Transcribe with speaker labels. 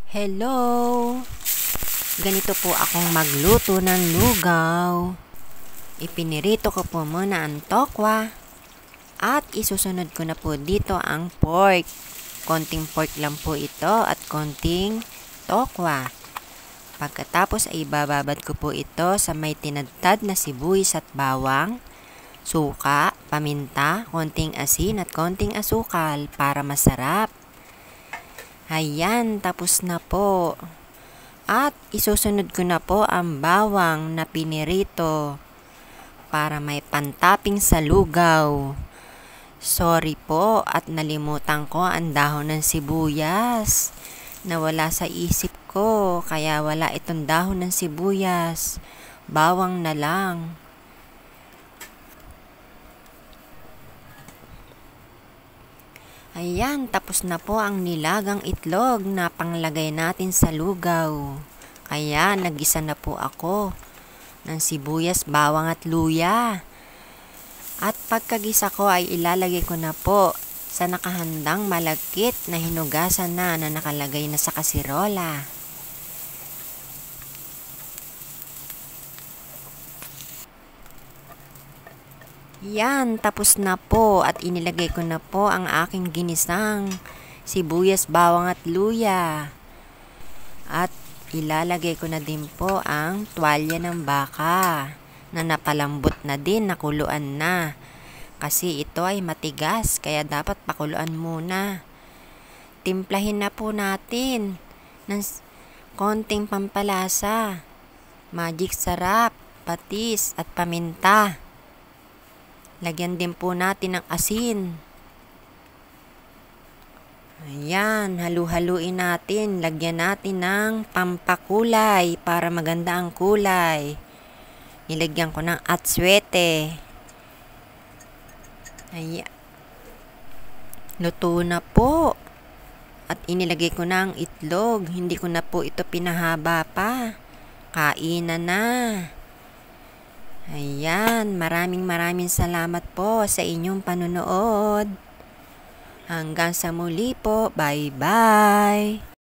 Speaker 1: Hello! Ganito po akong magluto ng lugaw. Ipinirito ko po muna ang tokwa at isusunod ko na po dito ang pork. Konting pork lang po ito at konting tokwa. Pagkatapos ay ibababad ko po ito sa may tinadtad na sibuyas at bawang, suka, paminta, konting asin at konting asukal para masarap. Ayan, tapos na po. At isusunod ko na po ang bawang na pinirito para may pantaping sa lugaw. Sorry po at nalimutan ko ang dahon ng sibuyas. Nawala sa isip ko, kaya wala itong dahon ng sibuyas. Bawang na lang. Ayan, tapos na po ang nilagang itlog na panglagay natin sa lugaw. Kaya nagisa na po ako ng sibuyas, bawang at luya. At pagkagisa ko ay ilalagay ko na po sa nakahandang malagkit na hinugasan na nakalagay na sa kasirola. Yan, tapos na po at inilagay ko na po ang aking ginisang sibuyas, bawang at luya. At ilalagay ko na din po ang tuwalya ng baka na napalambot na din, nakuluan na. Kasi ito ay matigas, kaya dapat pakuluan muna. Timplahin na po natin ng konting pampalasa, magic sarap, patis at paminta. Lagyan din po natin ng asin. Ayan, halu-haluin natin. Lagyan natin ng pampakulay para maganda ang kulay. Nilagyan ko ng atswete. Ayan. Luto na po. At inilagay ko na ang itlog. Hindi ko na po ito pinahaba pa. Kainan na. Ayan, maraming salamat po sa inyong panunood. Hanggang sa muli po. Bye-bye!